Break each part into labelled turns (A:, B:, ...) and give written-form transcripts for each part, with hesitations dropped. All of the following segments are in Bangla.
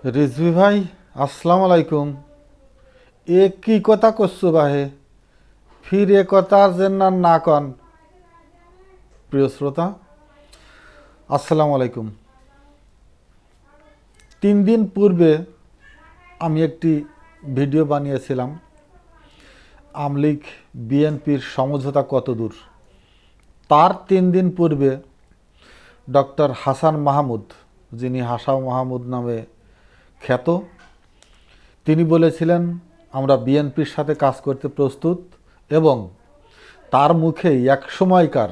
A: রিজভি ভাই, আসসালামু আলাইকুম। এ কি কথা করছো বাহে? ফির এ কথা যেন না কন। প্রিয় শ্রোতা, আসসালামু আলাইকুম। 3 দিন পূর্বে আমি একটি ভিডিও বানিয়েছিলাম, আমলিগ বিএনপির সমঝোতা কত দূর। তার 3 দিন পূর্বে ডক্টর হাসান মাহমুদ, যিনি হাসান মাহমুদ নামে খ্যাত, তিনি বলেছিলেন আমরা বিএনপির সাথে কাজ করতে প্রস্তুত, এবং তার মুখেই এক সময়কার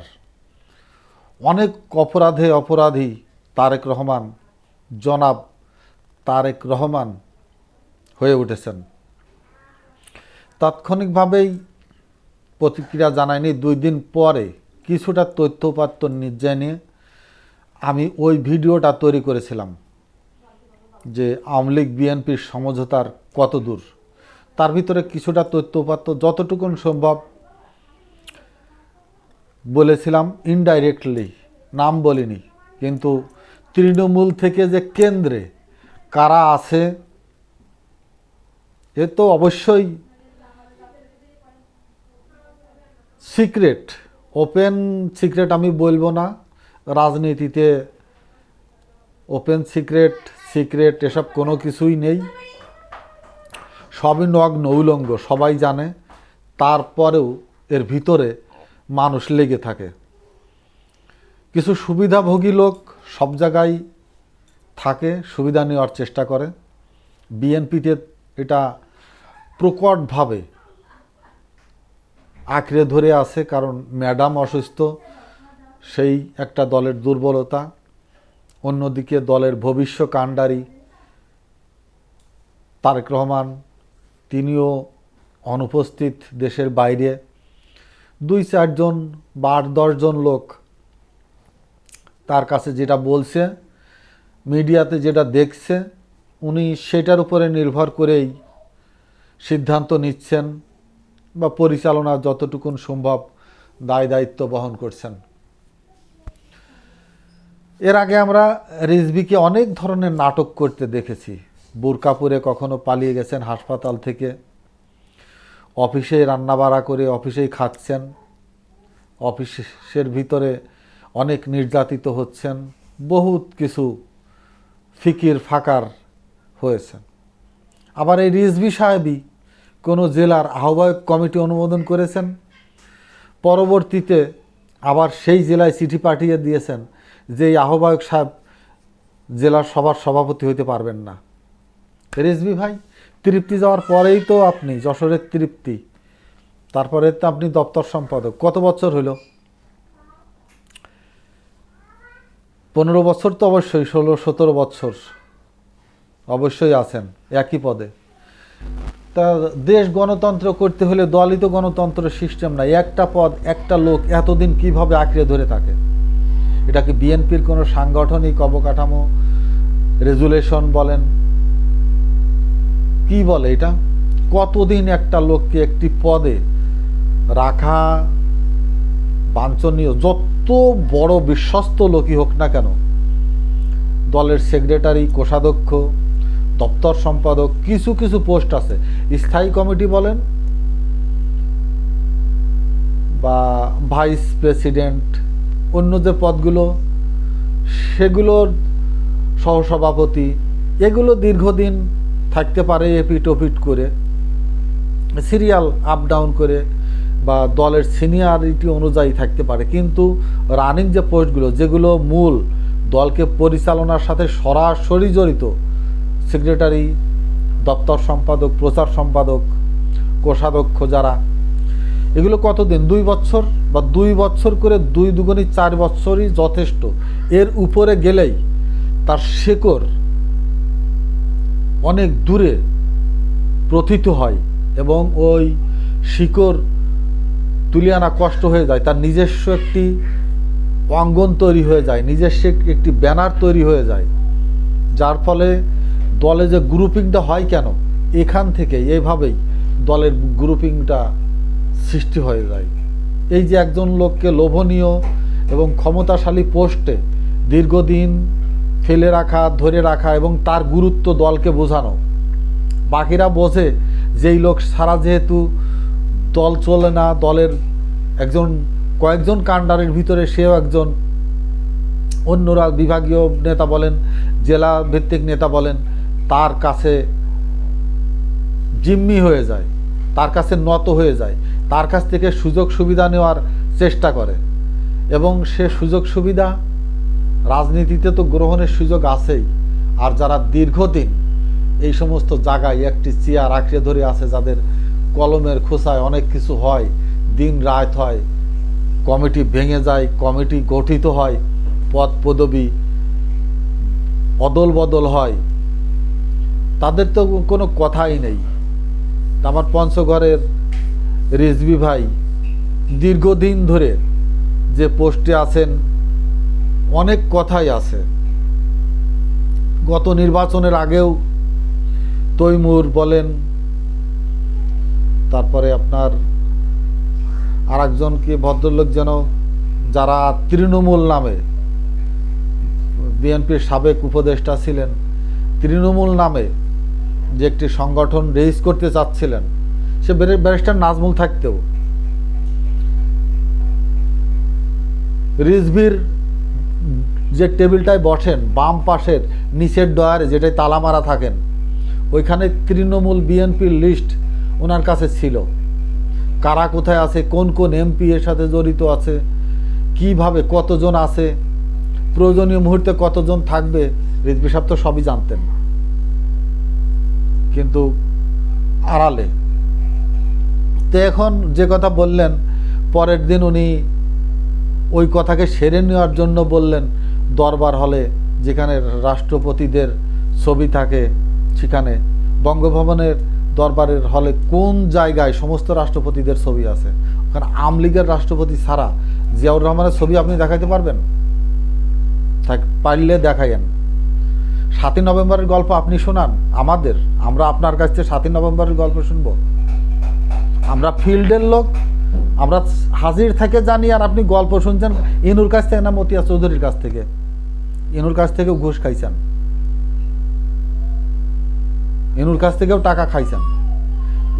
A: অনেক অপরাধী তারেক রহমান, জনাব তারেক রহমান হয়ে উঠেছেন। তাৎক্ষণিকভাবেই প্রতিক্রিয়া জানায়নি। 2 দিন পরে কিছুটা তথ্যপাত্য জেনে আমি ওই ভিডিওটা তৈরি করেছিলাম যে আওয়ামী লীগ বিএনপির সমঝোতার কত দূর। তার ভিতরে কিছুটা তথ্যপাত্য যতটুকুন সম্ভব বলেছিলাম, ইনডাইরেক্টলি, নাম বলিনি, কিন্তু তৃণমূল থেকে যে কেন্দ্রে কারা আছে এ তো অবশ্যই সিক্রেট, ওপেন সিক্রেট আমি বলবো না। রাজনীতিতে ওপেন সিক্রেট এসব কোনো কিছুই নেই, সবই নগ্ন উলঙ্গ, সবাই জানে। তারপরেও এর ভিতরে মানুষ লেগে থাকে। কিছু সুবিধাভোগী লোক সব জায়গায় থাকে, সুবিধা নেওয়ার চেষ্টা করে। বিএনপিতে এটা প্রকটভাবে আঁকড়ে ধরে আছে, কারণ ম্যাডাম অসুস্থ, সেই একটা দলের দুর্বলতা। অন্যদিকে দলের ভবিষ্যৎ তারেক রহমান, তিনিও অনুপস্থিত দেশের বাইরে। 2-4 জন বা 8-10 জন লোক তার কাছে যেটা বলছে, মিডিয়াতে যেটা দেখছে, উনি সেটার উপরে নির্ভর করেই সিদ্ধান্ত নিচ্ছেন বা পরিচালনার যতটুকুন সম্ভব দায়িত্ব বহন করছেন। এর আগে আমরা রিজভিকে অনেক ধরনের নাটক করতে দেখেছি। বোরকা পরে কখনো পালিয়ে গেছেন হাসপাতাল থেকে, অফিসেই রান্নাবাড়া করে অফিসেই খাচ্ছেন, অফিসের ভিতরে অনেক নির্যাতিত হচ্ছেন, বহুত কিছু ফিকির ফাকার হয়েছে। আবার এই রিজভি সাহেবই কোনো জেলার আহ্বায়ক কমিটি অনুমোদন করেছেন, পরবর্তীতে আবার সেই জেলায় চিঠি পাঠিয়ে দিয়েছেন যে এই আহ্বায়ক সাহেব জেলার সভার সভাপতি হইতে পারবেন না। রিজভি ভাই, তৃপ্তি যাওয়ার পরেই তো আপনি যশোরের তৃপ্তি, তারপরে তো আপনি দপ্তর সম্পাদক। কত বছর হইল? 15 বছর তো অবশ্যই, 16-17 বছর অবশ্যই আছেন একই পদে। তা দেশ গণতন্ত্র করতে হলে দলই তো গণতন্ত্র সিস্টেম নাই। একটা পদ, একটা লোক এতদিন কিভাবে আঁকড়ে ধরে থাকে? এটা কি বিএনপির কোনো সাংগঠনিক অবকাঠামো, রেজুলেশন বলেন, কি বলে এটা? কতদিন একটা লোককে একটি পদে রাখা বাঞ্ছনীয়? যত বড় বিশ্বস্ত লোকই হোক না কেন, দলের সেক্রেটারি, কোষাধ্যক্ষ, দপ্তর সম্পাদক, কিছু কিছু পোস্ট আছে, স্থায়ী কমিটি বলেন বা ভাইস প্রেসিডেন্ট, অন্য যে পদগুলো সেগুলোর সহসভাপতি, এগুলো দীর্ঘদিন থাকতে পারে এপিট ওপিট করে, সিরিয়াল আপ ডাউন করে, বা দলের সিনিয়রিটি অনুযায়ী থাকতে পারে। কিন্তু রানিং যে পোস্টগুলো, যেগুলো মূল দলকে পরিচালনার সাথে সরাসরি জড়িত, সেক্রেটারি, দপ্তর সম্পাদক, প্রচার সম্পাদক, কোষাধ্যক্ষ, যারা, এগুলো কতদিন? 2 বছর বা 2 বছর করে 2 দুগুণী 4 বছরই যথেষ্ট। এর উপরে গেলেই তার শেকড় অনেক দূরে প্রথিত হয় এবং ওই শিকড় তুলে আনা কষ্ট হয়ে যায়। তার নিজস্ব একটি অঙ্গন তৈরি হয়ে যায়, নিজস্ব একটি ব্যানার তৈরি হয়ে যায়, যার ফলে দলে যে গ্রুপিংটা হয়, কেন এখান থেকে এইভাবেই দলের গ্রুপিংটা সৃষ্টি হয়ে যায়। এই যে একজন লোককে লোভনীয় এবং ক্ষমতাশালী পোস্টে দীর্ঘদিন ফেলে রাখা, ধরে রাখা এবং তার গুরুত্ব দলকে বোঝানো। বাকিরা বোঝে যেই লোক সারা যেহেতু দল চলে না, দলের কয়েকজন কাণ্ডারের ভিতরে সেও একজন, অন্যরা বিভাগীয় নেতা বলেন, জেলা ভিত্তিক নেতা বলেন, তার কাছে জিম্মি হয়ে যায়, তার কাছে নত হয়ে যায়, তার কাছ থেকে সুযোগ সুবিধা নেওয়ার চেষ্টা করে। এবং সে সুযোগ সুবিধা রাজনীতিতে তো গ্রহণের সুযোগ আছেই। আর যারা দীর্ঘদিন এই সমস্ত জায়গায় একটি চেয়ার আঁকড়ে ধরে আছে, যাদের কলমের খোসায় অনেক কিছু হয়, দিন রাত হয়, কমিটি ভেঙে যায়, কমিটি গঠিত হয়, পদ পদবি অদল বদল হয়, তাদের তো কোনো কথাই নেই। আমার পঞ্চগড়ের রিজভী ভাই দীর্ঘদিন ধরে যে পোস্টে আছেন, অনেক কথাই আছে। গত নির্বাচনের আগেও তৈমুর বলেন, তারপরে আপনার আর একজন কি ভদ্রলোক যেন, যারা তৃণমূল নামে, বিএনপির সাবেক উপদেষ্টা ছিলেন, তৃণমূল নামে যে একটি সংগঠন রেজিস করতে চাচ্ছিলেন, সে ব্যারিস্টার নাজমুল থাকতেও রিজভির যে টেবিলটায় বসেন বাম পাশের নিচের ডয়ারে, যেটাই তালা মারা থাকেন, ওইখানে তৃণমূল বিএনপির লিস্ট ওনার কাছে ছিল। কারা কোথায় আছে, কোন কোন এমপি এর সাথে জড়িত আছে, কিভাবে কতজন আছে, প্রয়োজনীয় মুহূর্তে কতজন থাকবে, রিজভী সাহেব তো সবই জানতেন। কিন্তু আড়ালে তো এখন যে কথা বললেন, পরের দিন উনি ওই কথাকে সেরে নেওয়ার জন্য বললেন দরবার হলে, যেখানে রাষ্ট্রপতিদের ছবি থাকে, সেখানে বঙ্গভবনের দরবারের হলে কোন জায়গায় সমস্ত রাষ্ট্রপতিদের ছবি আছে, ওখানে আওয়ামী লীগের রাষ্ট্রপতি ছাড়া জিয়াউর রহমানের ছবি আপনি দেখাইতে পারবেন? পারলে দেখাইয়েন। 7ই নভেম্বরের গল্প আপনি শোনান আমাদের, আমরা আপনার কাছ থেকে 7ই নভেম্বরের গল্প শুনব? আমরা ফিল্ডের লোক, আমরা হাজির থেকে জানি, আর আপনি গল্প শুনছেন ইনুর কাছ থেকে না মতিয়া চৌধুরীর কাছ থেকে? ইনুর কাছ থেকেও ঘুষ খাইছেন, ইনুর কাছ থেকেও টাকা খাইছেন।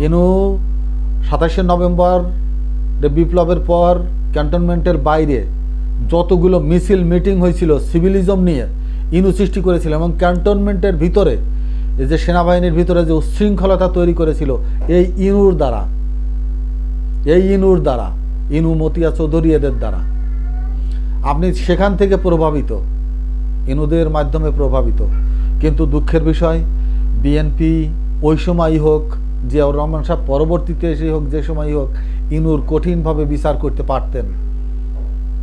A: ইনু 27শে নভেম্বর বিপ্লবের পর ক্যান্টনমেন্টের বাইরে যতগুলো মিছিল মিটিং হয়েছিল সিভিলিজম নিয়ে, ইনু সৃষ্টি করেছিল। এবং ক্যান্টনমেন্টের ভিতরে এই যে সেনাবাহিনীর ভিতরে যে উচ্ছৃঙ্খলতা তৈরি করেছিল, এই ইনুর দ্বারা, ইনু মতিয়া চৌধুরী এদের দ্বারা। আপনি সেখান থেকে প্রভাবিত, ইনুদের মাধ্যমে প্রভাবিত। কিন্তু দুঃখের বিষয়, বিএনপি ওই সময়ই হোক, জিয়াউর রহমান সাহেব পরবর্তীতে এসে হোক, যে সময়ই হোক, ইনুর কঠিনভাবে বিচার করতে পারতেন।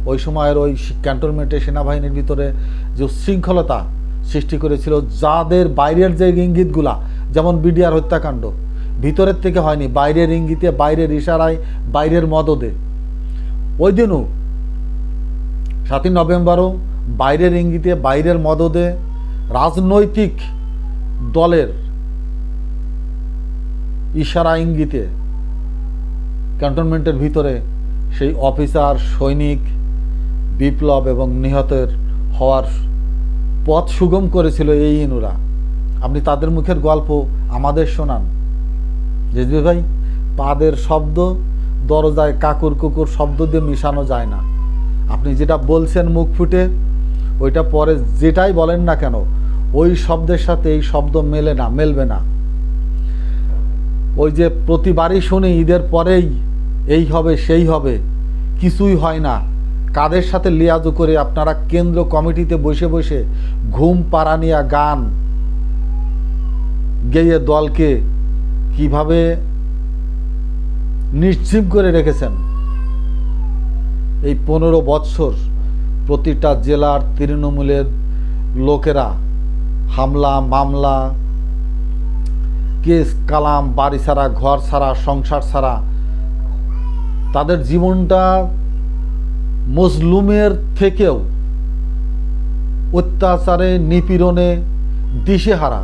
A: ওই সময়ের ওই ক্যান্টনমেন্টে সেনাবাহিনীর ভিতরে যে উচ্ছৃঙ্খলতা সৃষ্টি করেছিল, যাদের বাইরের যে ইঙ্গিতগুলা, যেমন বিডিআর হত্যাকাণ্ড ভিতরের থেকে হয়নি, বাইরের ইঙ্গিতে, বাইরের ইশারায়, বাইরের মদদে। ওই দিনও 7ই নভেম্বরও বাইরের ইঙ্গিতে, বাইরের মদদে, রাজনৈতিক দলের ইশারা ইঙ্গিতে ক্যান্টনমেন্টের ভিতরে সেই অফিসার, সৈনিক, বিপ্লব এবং নিহতের হওয়ার পথ সুগম করেছিল এই ইনুরা। আপনি তাদের মুখের গল্প আমাদের শোনান। রিজভী ভাই, পাদের শব্দ দরজায় কাকুর কুকুর শব্দ দিয়ে মিশানো যায় না। আপনি যেটা বলছেন মুখ ফুটে, ওইটা পরে যেটাই বলেন না কেন, ওই শব্দের সাথে এই শব্দ মেলবে না। ওই যে প্রতিবারই শুনি ঈদের পরেই এই হবে সেই হবে, কিছুই হয় না। কাদের সাথে লিয়াজু করে আপনারা কেন্দ্র কমিটিতে বসে বসে ঘুম পাড়ানিয়া গান গেয়ে দলকে কিভাবে নিশ্চিপ করে রেখেছেন। এই 15 বৎসর প্রতিটা জেলার তৃণমূলের লোকেরা হামলা, মামলা, কেস কালাম, বাড়ি ছাড়া, ঘর ছাড়া, সংসার ছাড়া, তাদের জীবনটা মজলুমের থেকেও অত্যাচারে, নিপীড়নে দিশেহারা,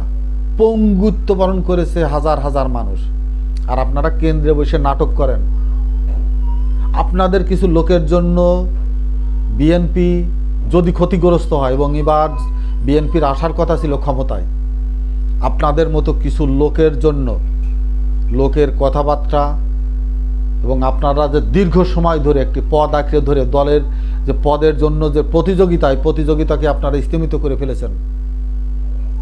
A: পঙ্গুত্ব বরণ করেছে হাজার হাজার মানুষ। আর আপনারা কেন্দ্রে বসে নাটক করেন। আপনাদের কিছু লোকের জন্য বিএনপি যদি ক্ষতিগ্রস্ত হয়, এবং এবার বিএনপির আসার কথা ছিল ক্ষমতায়। আপনাদের মতো কিছু লোকের জন্য, লোকের কথাবার্তা এবং আপনারা যে দীর্ঘ সময় ধরে একটি পদ আঁকড়ে ধরে দলের যে পদের জন্য যে প্রতিযোগিতাকে আপনারা স্তীমিত করে ফেলেছেন।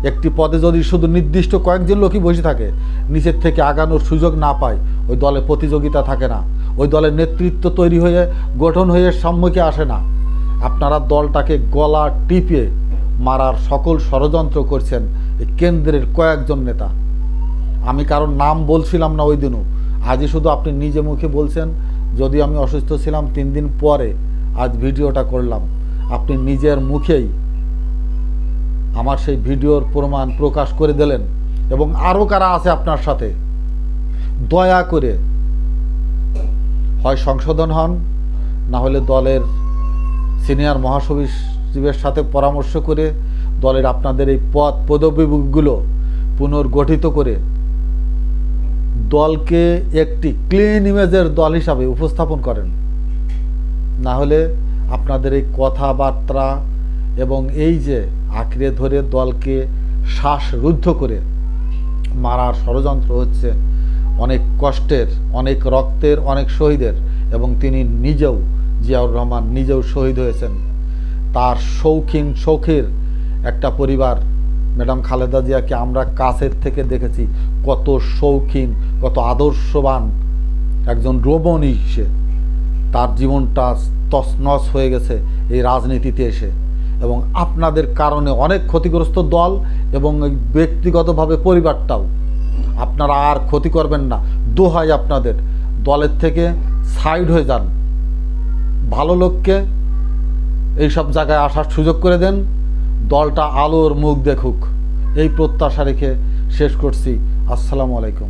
A: একটি পদে যদি শুধু নির্দিষ্ট কয়েকজন লোকই বসে থাকে, নিচের থেকে আগানোর সুযোগ না পায়, ওই দলে প্রতিযোগিতা থাকে না, ওই দলের নেতৃত্ব তৈরি হয়ে গঠন হয়ে সম্মুখে আসে না। আপনারা দলটাকে গলা টিপে মারার সকল ষড়যন্ত্র করছেন এই কেন্দ্রের কয়েকজন নেতা। আমি কারোর নাম বলছিলাম না ওই দিনও, আজই শুধু আপনি নিজে মুখে বলছেন। যদি আমি অসুস্থ ছিলাম 3 দিন পরে আজ ভিডিওটা করলাম, আপনি নিজের মুখেই আমার সেই ভিডিওর প্রমাণ প্রকাশ করে দিলেন। এবং আরও কারা আছে আপনার সাথে, দয়া করে হয় সংশোধন হন, না হলে দলের সিনিয়র মহাসচিবের সাথে পরামর্শ করে দলের আপনাদের এই পদবিগুলো পুনর্গঠিত করে দলকে একটি ক্লিন ইমেজের দল হিসাবে উপস্থাপন করেন। না হলে আপনাদের এই কথাবার্তা এবং এই যে আঁকড়ে ধরে দলকে শ্বাসরুদ্ধ করে মারার ষড়যন্ত্র হচ্ছে অনেক কষ্টের, অনেক রক্তের, অনেক শহীদের। এবং তিনি নিজেও, জিয়াউর রহমান নিজেও শহীদ হয়েছেন। তার শৌখিন একটা পরিবার, ম্যাডাম খালেদা জিয়াকে আমরা কাছের থেকে দেখেছি, কত শৌখিন, কত আদর্শবান একজন রমণী। সে তার জীবনটা তছনছ হয়ে গেছে এই রাজনীতিতে এসে। এবং আপনাদের কারণে অনেক ক্ষতিগ্রস্ত দল এবং ব্যক্তিগতভাবে পরিবারটাও। আপনারা আর ক্ষতি করবেন না, দোহাই আপনাদের, দলের থেকে সাইড হয়ে যান, ভালো লোককে এইসব জায়গায় আসার সুযোগ করে দেন, দলটা আলোর মুখ দেখুক। এই প্রত্যাশা রেখে শেষ করছি। আসসালামু আলাইকুম।